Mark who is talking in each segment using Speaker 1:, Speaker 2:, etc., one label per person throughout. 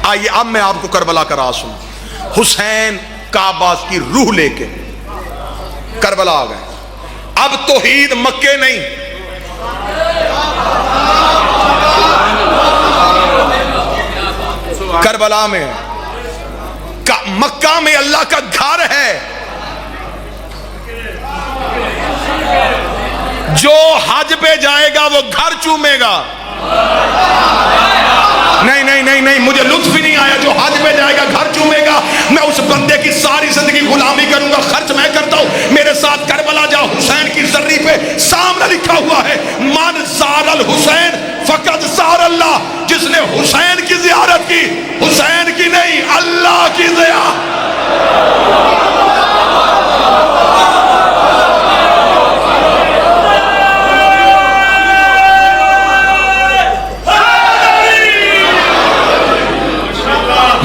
Speaker 1: آئیے اب میں آپ کو کربلا کا راز سنوں. حسین کعبہ کی روح لے کے کربلا آ گئے. اب توحید مکے نہیں، کربلا میں. مکہ میں اللہ کا گھر ہے. جو حج پہ جائے گا وہ گھر چومے گا. نہیں نہیں نہیں نہیں، مجھے لطف ہی نہیں آیا. جو حج پہ جائے گا گھر چومے گا. میں اس بندے کی ساری زندگی غلامی کروں گا، خرچ میں کرتا ہوں. میرے ساتھ کربلا جا. حسین کی زری پہ سامنے لکھا ہوا ہے من زار الحسین فقط زار اللہ. جس نے حسین کی زیارت کی، حسین کی نہیں اللہ کی زیارت.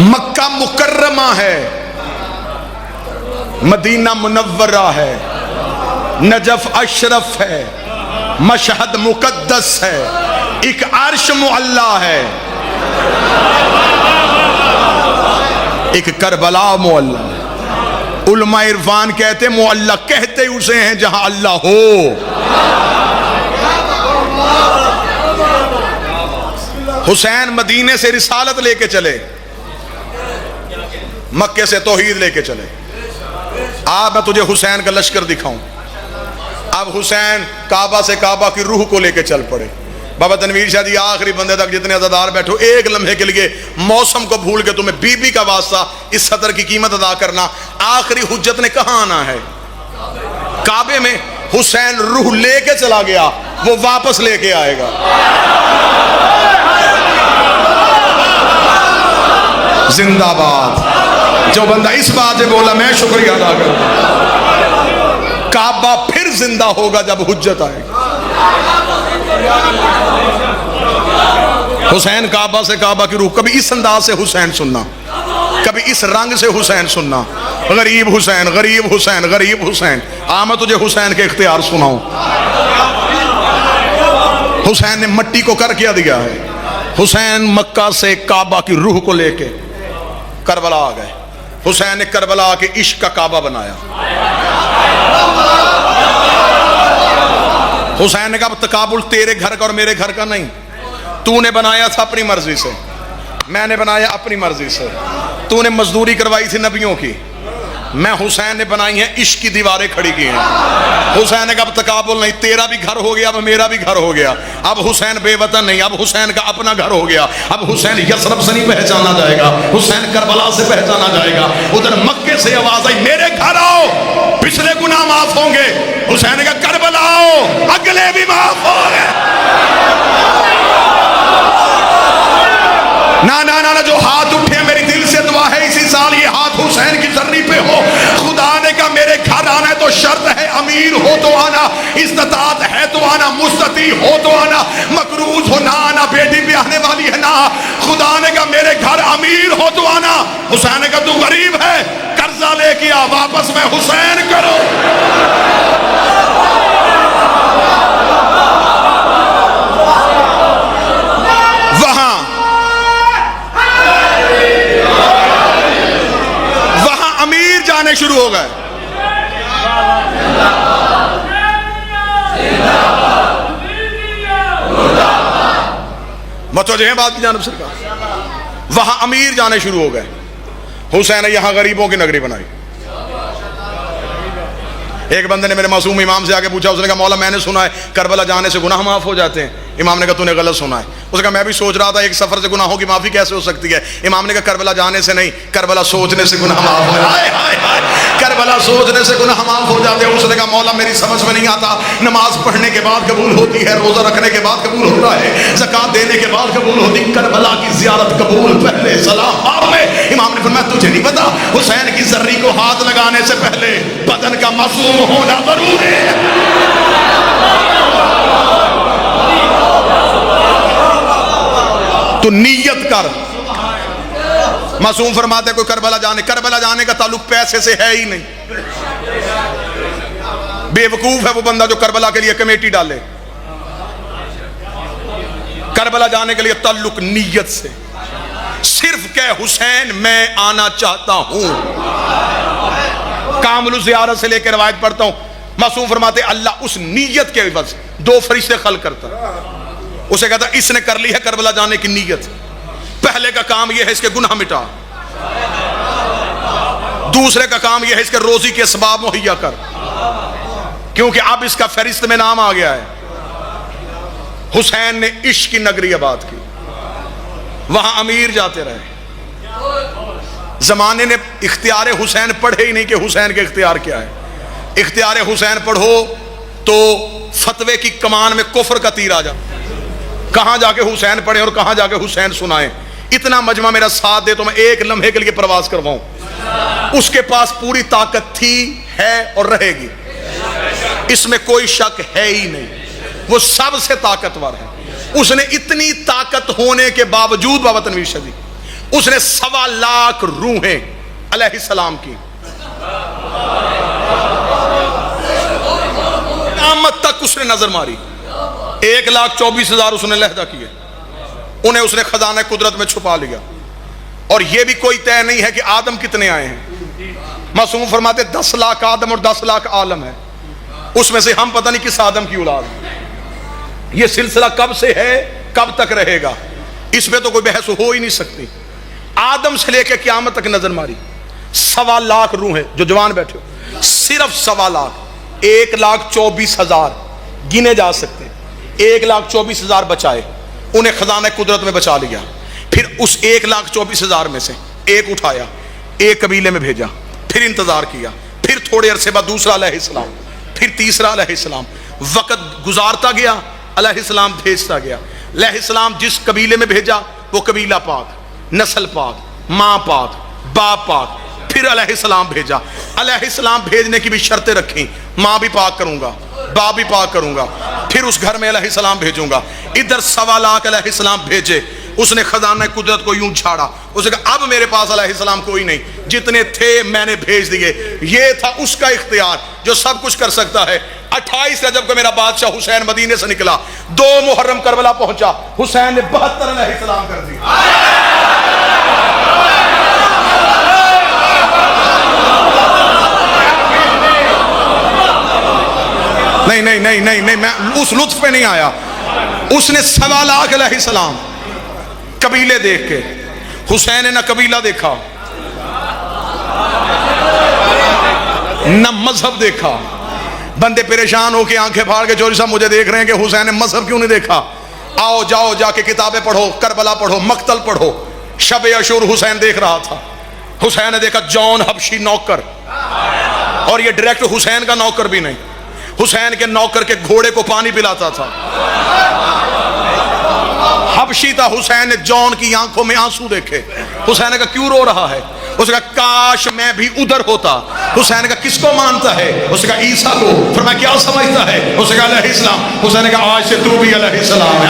Speaker 1: مکہ مکرمہ ہے، مدینہ منورہ ہے، نجف اشرف ہے، مشہد مقدس ہے، ایک عرش معلا ہے، ایک کربلا معلا. علماء عرفان کہتے معلا کہتے اسے ہیں جہاں اللہ ہو. حسین مدینے سے رسالت لے کے چلے، مکے سے توحید لے کے چلے. اب میں تجھے حسین کا لشکر دکھاؤں. اب حسین کعبہ سے کعبہ کی روح کو لے کے چل پڑے. بابا تنویر شاہ جی آخری بندے تک جتنے عزادار بیٹھو، ایک لمحے کے لیے موسم کو بھول کے تمہیں بی بی کا واسطہ اس سطر کی قیمت ادا کرنا. آخری حجت نے کہاں آنا ہے؟ کعبے میں. حسین روح لے کے چلا گیا، وہ واپس لے کے آئے گا. زندہ باد. جو بندہ اس بات سے بولا میں شکریہ ادا کروں. کعبہ پھر زندہ ہوگا جب حجت آئے گی. حسین کعبہ سے کعبہ کی روح. کبھی اس انداز سے حسین سننا، کبھی اس رنگ سے حسین سننا. غریب حسین، غریب حسین، غریب حسین. میں تجھے حسین کے اختیار سناؤں. حسین نے مٹی کو کر کیا دیا ہے. حسین مکہ سے کعبہ کی روح کو لے کے کربلا آ گئے. حسین نے کربلا آ کے عشق کا کعبہ بنایا. حسین نے کہا تقابل تیرے گھر کا اور میرے گھر کا نہیں. تو نے بنایا تھا اپنی مرضی سے، میں نے بنایا اپنی مرضی سے. تو نے مزدوری کروائی تھی نبیوں کی، میں حسین نے بنائی ہیں عشق کی دیواریں کھڑی کی ہیں. حسین نے کہا اب تقابل نہیں، تیرا بھی گھر ہو گیا اب میرا بھی گھر ہو گیا. اب حسین بے وطن نہیں، اب حسین کا اپنا گھر ہو گیا. اب حسین یثرب سے نہیں پہچانا جائے گا، حسین کربلا سے پہچانا جائے گا. ادھر مکے سے آواز آئی میرے گھر آؤ، پچھلے گناہ معاف ہوں گے. حسین نے کہا کربلا آؤ، اگلے بھی معاف ہوں گے. نہ جو ہاتھ اٹھے میری دل سے دعا ہے اسی سال یہ ہاتھ حسین کی زری پہ ہو. خدا نے کہا میرے گھر آنا ہے تو شرط ہے امیر ہو تو آنا، استطاعت ہے تو آنا، مستطیع ہو تو آنا، مقروض ہو نہ آنا، بیٹی بھی آنے والی ہے نہ. خدا نے کہا میرے گھر امیر ہو تو آنا. حسین نے کہا تو غریب ہے، قرضہ لے کے آ، واپس میں حسین کرو. شروع ہو گئے. متوجہ بات کی جانب سرکار. وہاں امیر جانے شروع ہو گئے. حسین نے یہاں غریبوں کی نگری بنائی. ایک بندے نے میرے معصوم امام سے آگے پوچھا، اس نے کہا مولا میں نے سنا ہے کربلا جانے سے گناہ معاف ہو جاتے ہیں. امام نے کہا تو نے غلط سنا ہے. اس نے کہا میں بھی سوچ رہا تھا ایک سفر سے گناہوں کی معافی کیسے ہو سکتی ہے. امام نے کہا کربلا جانے سے نہیں، کربلا سوچنے سے گناہ معاف ہو جاتے ہیں. کربلا سوچنے سے گناہ معاف ہو جاتے ہیں. اس نے کہا مولا میری سمجھ میں نہیں آتا، نماز پڑھنے کے بعد قبول ہوتی ہے، روزہ رکھنے کے بعد قبول ہوتا ہے، زکات دینے کے بعد قبول ہوتی، کربلا کی زیارت قبول پہلے سلام آپ میں. امام نے فرمایا تجھے نہیں پتا حسین کی زری کو ہاتھ لگانے سے پہلے بدن کا معصوم ہونا ضروری ہے. تو نیت کر. معصوم فرماتے کوئی کربلا جانے کا تعلق پیسے سے ہے ہی نہیں. بے وقوف ہے وہ بندہ جو کربلا کے لیے کمیٹی ڈالے. کربلا جانے کے لیے تعلق نیت سے. صرف کہ حسین میں آنا چاہتا ہوں. کامل زیارت سے لے کے روایت پڑھتا ہوں. معصوم فرماتے اللہ اس نیت کے عوض 2 فرشتے خلق کرتا. اسے کہتا اس نے کر لی ہے کربلا جانے کی نیت. پہلے کا کام یہ ہے اس کے گناہ مٹا. دوسرے کا کام یہ ہے اس کے روزی کے اسباب مہیا کر، کیونکہ اب اس کا فہرست میں نام آ گیا ہے. حسین نے عشق کی نگری آباد کی، وہاں امیر جاتے رہے. زمانے نے اختیار حسین پڑھے ہی نہیں کہ حسین کے اختیار کیا ہے. اختیار حسین پڑھو تو فتوے کی کمان میں کفر کا تیر آ جا. کہاں جا کے حسین پڑھیں اور کہاں جا کے حسین سنائیں. اتنا مجمع میرا ساتھ دے تو میں ایک لمحے کے لیے پرواز کرواؤں. اس کے پاس پوری طاقت تھی، ہے اور رہے گی، اس میں کوئی شک ہے ہی نہیں. وہ سب سے طاقتور ہے. اس نے اتنی طاقت ہونے کے باوجود بابا تنویر شدید اس نے 1.25 لاکھ روحیں علیہ السلام کی قیامت تک اس نے نظر ماری. 1,24,000 اس نے لہدہ کیے. انہیں اس نے خزانہ قدرت میں چھپا لیا. اور یہ بھی کوئی طے نہیں ہے کہ آدم کتنے آئے ہیں. معصوم فرماتے 10 لاکھ آدم اور 10 لاکھ عالم ہے. اس میں سے ہم پتہ نہیں کس آدم کی اولاد. یہ سلسلہ کب سے ہے کب تک رہے گا اس پہ تو کوئی بحث ہو ہی نہیں سکتی. آدم سے لے کے قیامت تک نظر ماری. 1.25 لاکھ روحیں جو جوان بیٹھے ہو، صرف 1.25 لاکھ. 1,24,000 گنے جا سکتے. 1,24,000 بچائے، انہیں خزانہ قدرت میں بچا لیا. پھر اس 1,24,000 میں سے ایک اٹھایا، ایک قبیلے میں بھیجا، پھر انتظار کیا، پھر تھوڑے عرصے بعد دوسرا علیہ السلام، پھر تیسرا علیہ السلام. وقت گزارتا گیا، علیہ السلام بھیجتا گیا. علیہ السلام جس قبیلے میں بھیجا وہ قبیلہ پاک، نسل پاک، ماں پاک، باپ پاک. پھر علیہ السلام بھیجا. علیہ السلام بھیجنے کی بھی شرطیں رکھیں، ماں بھی پاک کروں گا، باپ بھی پاک کروں گا، پھر اس گھر میں علیہ السلام بھیجوں گا. ادھر 1.25 لاکھ علیہ السلام بھیجے. اس نے خزانہ قدرت کو یوں چھاڑا. اس نے کہا اب میرے پاس علیہ السلام کوئی نہیں، جتنے تھے میں نے بھیج دیے. یہ تھا اس کا اختیار جو سب کچھ کر سکتا ہے. 28 رجب کو میرا بادشاہ حسین مدینے سے نکلا. 2 محرم کربلا پہنچا. حسین نے 72 علیہ السلام کر دی. نہیں میں اس لطف پہ نہیں آیا. اس نے 1.25 لاکھ علیہ السلام قبیلے دیکھ کے. حسین نے نہ قبیلہ دیکھا نہ مذہب دیکھا. بندے پریشان ہو کے آنکھیں پھاڑ کے چوری صاحب مجھے دیکھ رہے ہیں کہ حسین نے مذہب کیوں نہیں دیکھا. آؤ جاؤ جا کے کتابیں پڑھو، کربلا پڑھو، مقتل پڑھو. شب عاشور حسین دیکھ رہا تھا. حسین نے دیکھا جون حبشی نوکر، اور یہ ڈائریکٹ حسین کا نوکر بھی نہیں، حسین کے نوکر کے گھوڑے کو پانی پلاتا تھا. حبشی تھا. حسین نے جون کی آنکھوں میں آنسو دیکھے. حسین نے کہا کیوں رو رہا ہے؟ اس نے کہا کاش میں بھی ادھر ہوتا. حسین نے کہا کس کو مانتا ہے؟ اس نے کہا عیسیٰ کو. فرمایا کیا سمجھتا ہے؟ اس نے کہا علیہ السلام. حسین نے کہا آج سے تو بھی علیہ السلام ہے.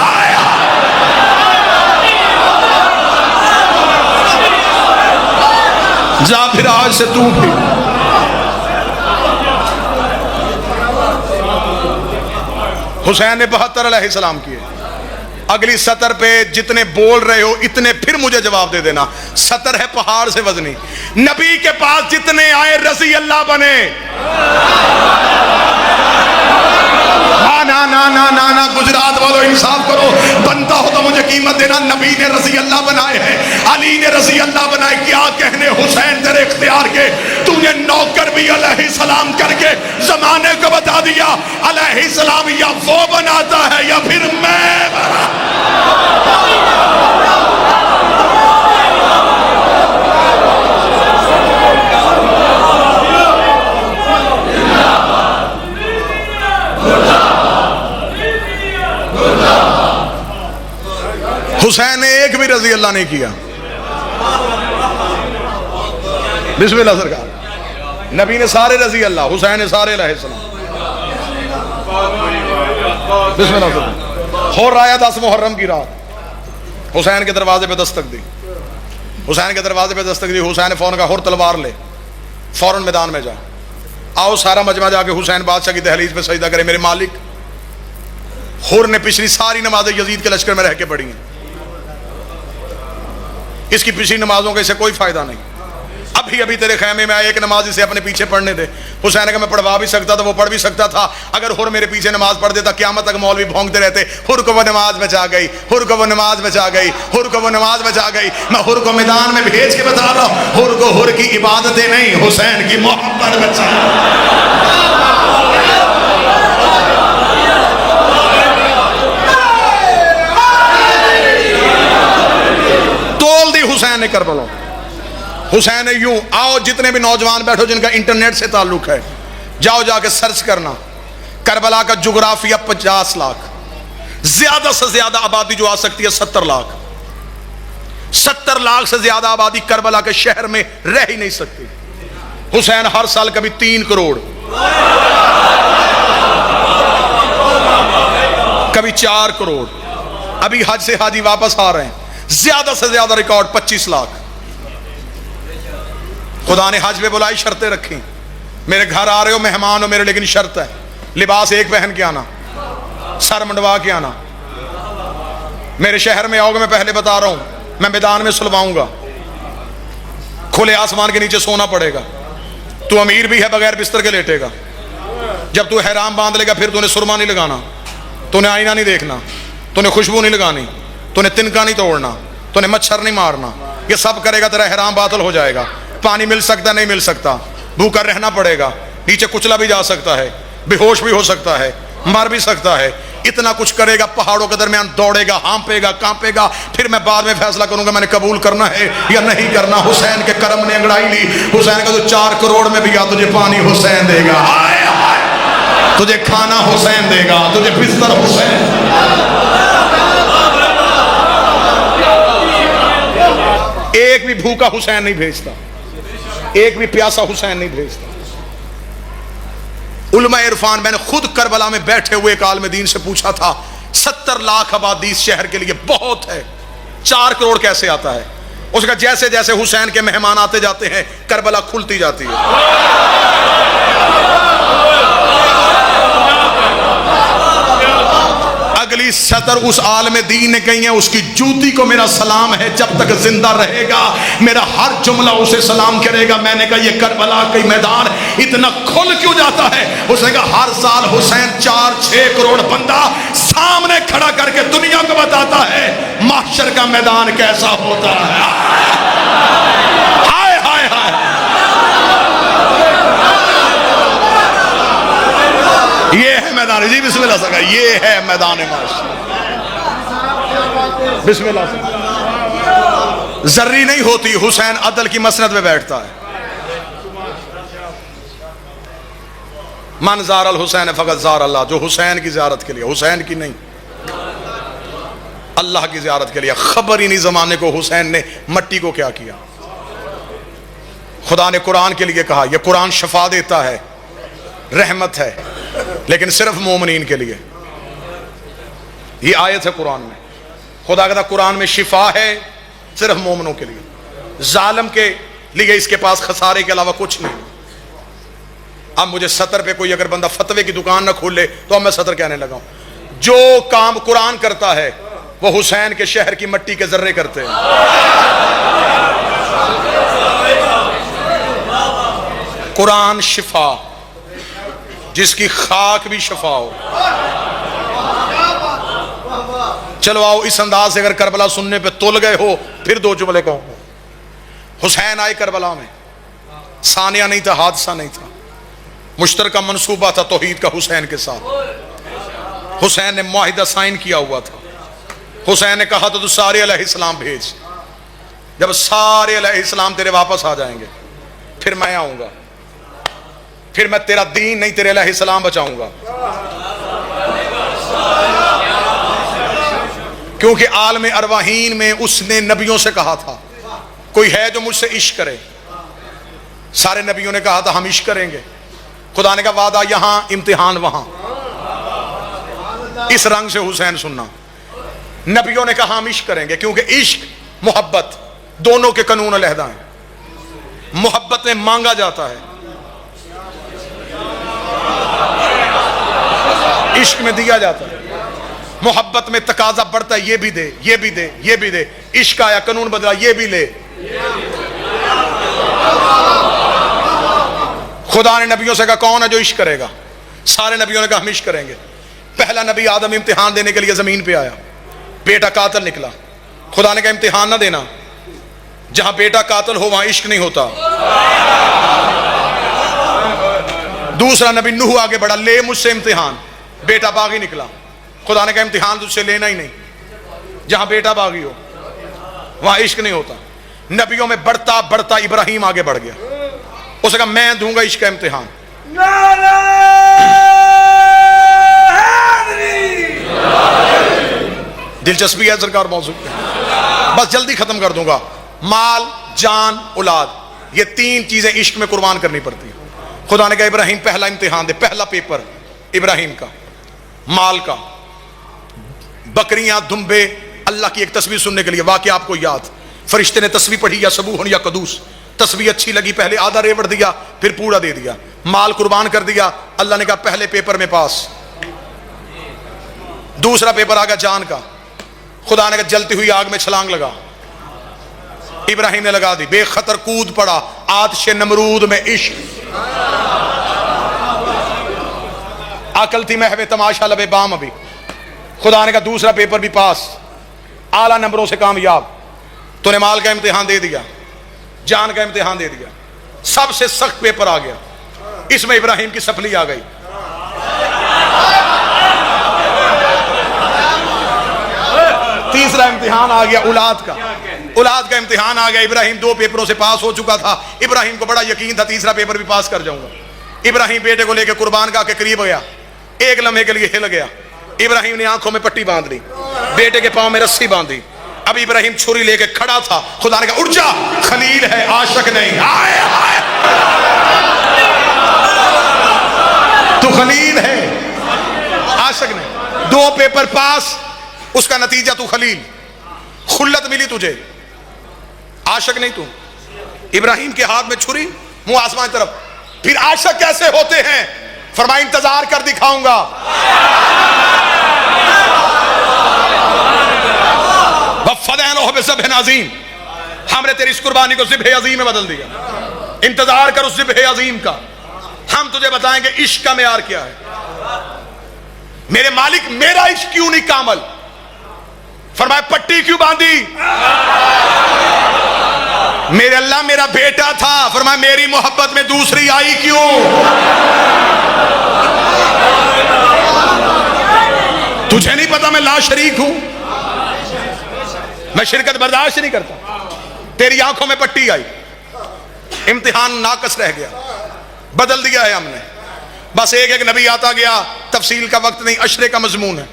Speaker 1: جا پھر آج سے تو بھی. حسین نے 72 علیہ السلام کیے. اگلی سطر پہ جتنے بول رہے ہو اتنے پھر مجھے جواب دے دینا. سطر ہے پہاڑ سے وزنی. نبی کے پاس جتنے آئے رضی اللہ بنے. نا گجرات والوں انصاف کرو، بنتا ہو تو مجھے قیمت دینا. نبی نے رضی اللہ بنائے ہیں، علی نے رضی اللہ بنائے. کیا کہنے حسین تیرے اختیار کے. تو نے نوکر بھی علیہ السلام کر کے زمانے کو بتا دیا علیہ السلام یا وہ بناتا ہے یا پھر میں. حسین نے ایک بھی رضی اللہ نہیں کیا. بسم اللہ سرکار. نبی نے سارے رضی اللہ، حسین نے سارے علیہ السلام. بسم اللہ سرکار. ہو رہا 10 محرم کی رات حسین کے دروازے پہ دستک دی. حسین کے دروازے پہ دستک دی. حسین نے فوراً کہا ہور تلوار لے، فوراً میدان میں جا. آؤ سارا مجمع جا کے حسین بادشاہ کی دہلیز پہ سجدہ کرے. میرے مالک. ہور نے پچھلی ساری نمازیں یزید کے لشکر میں رہ کے پڑھی ہیں. اس کی پچھلی نمازوں کا اسے کوئی فائدہ نہیں. ابھی ابھی تیرے خیمے میں ایک نماز اسے اپنے پیچھے پڑھنے دے. حسین نے کہا میں پڑھوا بھی سکتا تھا, وہ پڑھ بھی سکتا تھا. اگر حر میرے پیچھے نماز پڑھ دیتا قیامت تک مولوی بھونکتے رہتے حر کو وہ نماز بچا گئی, حر کو وہ نماز بچا گئی, حر کو وہ نماز بچا گئی. میں حر کو میدان میں بھیج کے بتا رہا ہوں, حر کو حر کی عبادتیں نہیں, حسین کی محبت بچا. تول دی حسین نے کربلا. حسین نے یوں, آؤ جتنے بھی نوجوان بیٹھو جن کا انٹرنیٹ سے تعلق ہے, جاؤ جا کے سرچ کرنا کربلا کا جغرافیہ 50 لاکھ, زیادہ سے زیادہ آبادی جو آ سکتی ہے 70 لاکھ. 70 لاکھ سے زیادہ آبادی کربلا کے شہر میں رہ ہی نہیں سکتی. حسین ہر سال کبھی 3 کروڑ, کبھی 4 کروڑ. ابھی حج سے حاجی واپس آ رہے ہیں, زیادہ سے زیادہ ریکارڈ 25 لاکھ. خدا نے حج پہ بلائی, شرطیں رکھی. میرے گھر آ رہے ہو, مہمان ہو میرے, لیکن شرط ہے لباس ایک پہن کے آنا, سر منڈوا کے آنا. میرے شہر میں آؤ گے, میں پہلے بتا رہا ہوں, میں میدان میں سلواؤں گا, کھلے آسمان کے نیچے سونا پڑے گا. تو امیر بھی ہے, بغیر بستر کے لیٹے گا. جب تو احرام باندھ لے گا پھر تو نے سرما نہیں لگانا, تو نے آئینہ نہیں دیکھنا, تو نے خوشبو نہیں لگانی, تو نے تنکا نہیں توڑنا, تو نے مچھر نہیں مارنا. یہ سب کرے گا تیرا احرام باطل ہو جائے گا. پانی مل سکتا نہیں مل سکتا, بھوکا رہنا پڑے گا, نیچے کچلا بھی جا سکتا ہے, بے ہوش بھی ہو سکتا ہے, مر بھی سکتا ہے. اتنا کچھ کرے گا, پہاڑوں کے درمیان دوڑے گا, ہانپے گا, کانپے گا, پھر میں بعد میں فیصلہ کروں گا میں نے قبول کرنا ہے یا نہیں کرنا. حسین کے کرم نے انگڑائی لی. حسین کا تو 4 کروڑ میں بھی, یا تجھے پانی حسین دے گا, تجھے کھانا حسین دے گا, تجھے بستر حسین. ایک بھی بھوکا حسین نہیں بھیجتا, ایک بھی پیاسا حسین نہیں بھیجتا. علماء عرفان, میں نے خود کربلا میں بیٹھے ہوئے ایک عالم دین سے پوچھا تھا, 70 لاکھ آبادی اس شہر کے لیے بہت ہے, 4 کروڑ کیسے آتا ہے؟ اس کا جیسے جیسے حسین کے مہمان آتے جاتے ہیں کربلا کھلتی جاتی ہے. اگلی سطر اس عالم دین نے کہی ہے, اس کی جوتی کو میرا سلام ہے, جب تک زندہ رہے گا میرا ہر جملہ اسے سلام کرے گا. میں نے کہا یہ کربلا کا میدان اتنا کھل کیوں جاتا ہے؟ اس نے کہا ہر سال حسین 4-6 کروڑ بندہ سامنے کھڑا کر کے دنیا کو بتاتا ہے محشر کا میدان کیسا ہوتا ہے. ہائے ہائے ہائے, یہ ہے میدان. جی بسم اللہ سکا, یہ ہے میدان معاشر. بسم اللہ سکا. ذری نہیں ہوتی, حسین عدل کی مسند پہ بیٹھتا ہے. من زار الحسین فقط زار اللہ, جو حسین کی زیارت کے لیے, حسین کی نہیں, اللہ کی زیارت کے لیے. خبر ہی نہیں زمانے کو حسین نے مٹی کو کیا کیا. خدا نے قرآن کے لیے کہا, یہ قرآن شفا دیتا ہے, رحمت ہے, لیکن صرف مومنین کے لیے. یہ آیت ہے قرآن میں. خدا کہتا قرآن میں شفا ہے صرف مومنوں کے لیے, ظالم کے لیے اس کے پاس خسارے کے علاوہ کچھ نہیں. اب مجھے سطر پہ کوئی اگر بندہ فتوے کی دکان نہ کھولے تو اب میں سطر کہنے لگا ہوں. جو کام قرآن کرتا ہے وہ حسین کے شہر کی مٹی کے ذرے کرتے ہیں. قرآن شفا, جس کی خاک بھی شفا ہو. چلو آؤ اس انداز سے اگر کربلا سننے پہ تول گئے ہو پھر 2 جملے کہوں. حسین آئے کربلا میں, ثانیہ نہیں تھا, حادثہ نہیں تھا, مشترکہ منصوبہ تھا توحید کا حسین کے ساتھ. حسین نے معاہدہ سائن کیا ہوا تھا. حسین نے کہا تو سارے علیہ السلام بھیج, جب سارے علیہ السلام تیرے واپس آ جائیں گے پھر میں آؤں گا, پھر میں تیرا دین نہیں تیرے علیہ السلام بچاؤں گا. کیونکہ عالم ارواحین میں اس نے نبیوں سے کہا تھا کوئی ہے جو مجھ سے عشق کرے. سارے نبیوں نے کہا تھا ہم عشق کریں گے. خدا نے کہا وعدہ یہاں, امتحان وہاں. اس رنگ سے حسین سننا. نبیوں نے کہا ہم عشق کریں گے, کیونکہ عشق محبت دونوں کے قانون علیحدہ ہیں. محبت میں مانگا جاتا ہے, عشق میں دیا جاتا ہے. محبت میں تقاضا بڑھتا ہے، یہ بھی دے، یہ بھی دے، یہ بھی دے. عشق آیا، قانون بدلا، یہ بھی لے. خدا نے نبیوں سے کہا کون ہے جو عشق کرے گا؟ سارے نبیوں نے کہا ہم عشق کریں گے. پہلا نبی آدم امتحان دینے کے لیے زمین پہ آیا، بیٹا قاتل نکلا. خدا نے کہا امتحان نہ دینا، جہاں بیٹا قاتل ہو وہاں عشق نہیں ہوتا. دوسرا نبی نوح آگے بڑھا، لے مجھ سے امتحان، بیٹا باغی نکلا. خدا نے کہا امتحان تجھ سے لینا ہی نہیں، جہاں بیٹا باغی ہو وہاں عشق نہیں ہوتا. نبیوں میں بڑھتا بڑھتا ابراہیم آگے بڑھ گیا. اس نے کہا میں دوں گا عشق کا امتحان. دلچسپی ہے سرکار موضوع پہ، بس جلدی ختم کر دوں گا. مال، جان، اولاد، یہ تین چیزیں عشق میں قربان کرنی پڑتی ہیں. خدا نے کہا ابراہیم پہلا امتحان دے، پہلا پیپر ابراہیم کا مال کا. بکریاں، دمبے، اللہ کی ایک تسبیح سننے کے لیے. واقعہ آپ کو یاد، فرشتے نے تسبیح پڑھی یا سبوح یا قدوس. تسبیح اچھی لگی، پہلے آدھا ریوڑ دیا، پھر پورا دے دیا. مال قربان کر دیا. اللہ نے کہا پہلے پیپر میں پاس. دوسرا پیپر آ گیا جان کا. خدا نے کہا جلتی ہوئی آگ میں چھلانگ لگا. ابراہیم نے لگا دی، بے خطر کود پڑا آتش نمرود میں. عشق، عقل تھی محو تماشا لبے بام. ابھی خدا نے کہا دوسرا پیپر بھی پاس، اعلیٰ نمبروں سے کامیاب. تو نے مال کا امتحان دے دیا، جان کا امتحان دے دیا. سب سے سخت پیپر آ گیا، اس میں ابراہیم کی سپلی آ گئی. تیسرا امتحان آ گیا اولاد کا. اولاد کا امتحان آ گیا. ابراہیم 2 پیپروں سے پاس ہو چکا تھا. ابراہیم کو بڑا یقین تھا تیسرا پیپر بھی پاس کر جاؤں گا. ابراہیم بیٹے کو لے کے قربان گاہ کے قریب گیا. ایک لمحے کے لیے ہل گیا. ابراہیم نے آنکھوں میں پٹی باندھ لی، بیٹے کے پاؤں میں رسی باندھی. اب ابراہیم چھری لے کے کھڑا تھا. خدا نے کہا اٹھ جا، خلیل ہے عاشق نہیں. آئے آئے، تو خلیل ہے عاشق نہیں. 2 پیپر پاس، اس کا نتیجہ تو خلیل. خلت ملی تجھے، عاشق نہیں تو. ابراہیم کے ہاتھ میں چھری، منہ آسمان کی طرف. پھر عاشق کیسے ہوتے ہیں؟ فرمایا انتظار کر دکھاؤں گا. وفدینہ بذبح عظیم، ہم نے تیری اس قربانی کو ذبح عظیم میں بدل دیا. انتظار کر اس ذبح عظیم کا. ہم تجھے بتائیں گے عشق کا معیار کیا ہے. میرے مالک میرا عشق کیوں نہیں کامل؟ فرمایا پٹی کیوں باندھی؟ میرے اللہ میرا بیٹا تھا. فرمایا میری محبت میں دوسری آئی کیوں؟ تجھے نہیں پتا میں لا شریک ہوں؟ میں شرکت برداشت نہیں کرتا. تیری آنکھوں میں پٹی آئی، امتحان ناقص رہ گیا. بدل دیا ہے ہم نے. بس ایک ایک نبی آتا گیا. تفصیل کا وقت نہیں، اشرے کا مضمون ہے.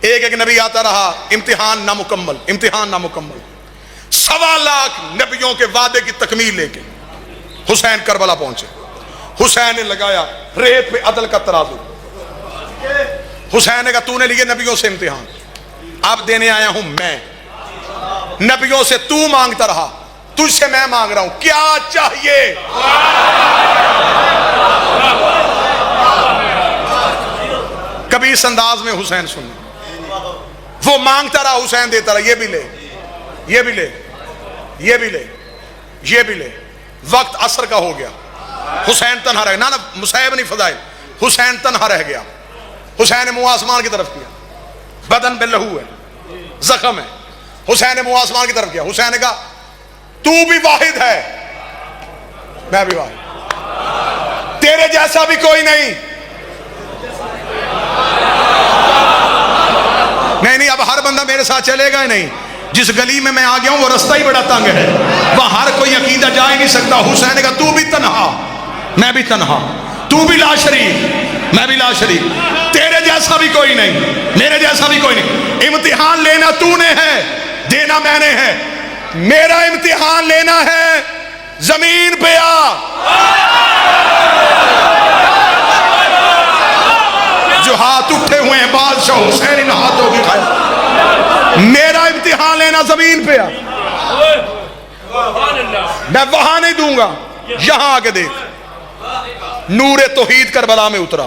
Speaker 1: ایک ایک نبی آتا رہا، امتحان نامکمل، امتحان نامکمل. 1.25 لاکھ نبیوں کے وعدے کی تکمیل لے کے حسین کربلا پہنچے. حسین نے لگایا ریت پہ عدل کا ترازو. حسین نے کہا تو نے لیے نبیوں سے امتحان، اب دینے آیا ہوں میں. نبیوں سے تو مانگتا رہا، تجھ سے میں مانگ رہا ہوں. کیا چاہیے؟ کبھی اس انداز میں حسین سننا. وہ مانگتا رہا، حسین دیتا رہا. یہ بھی لے، یہ بھی لے، یہ بھی لے، یہ بھی لے. وقت عصر کا ہو گیا. حسین تنہا رہ گیا. نا مصعب نہیں فضائل، حسین تنہا رہ گیا. حسین نے منہ آسمان کی طرف کیا. بدن میں لہو ہے، زخم ہے. حسین نے منہ آسمان کی طرف کیا. حسین نے کہا تو بھی واحد ہے، میں بھی واحد، تیرے جیسا بھی کوئی نہیں. نہیں اب ہر بندہ میرے ساتھ چلے گا ہی نہیں. جس گلی میں آ گیا ہوں وہ رستہ ہی بڑا تنگ ہے، وہاں ہر کوئی عقیدہ جا ہی نہیں سکتا. حسین نے کہا تو بھی تنہا، میں بھی تنہا. تو بھی لا شریک، میں بھی لا شریک. تیرے جیسا بھی کوئی نہیں، میرے جیسا بھی کوئی نہیں. امتحان لینا تو نے ہے، دینا میں نے ہے. میرا امتحان لینا ہے، زمین پہ آ. جو ہاتھ اٹھے ہوئے ہیں بادشاہ حسین ان ہاتھوں کی کھائے. میرا امتحان لینا زمین پہ آ. میں وہاں نہیں دوں گا، یہاں آ کے دیکھ. نور توحید کربلا میں اترا.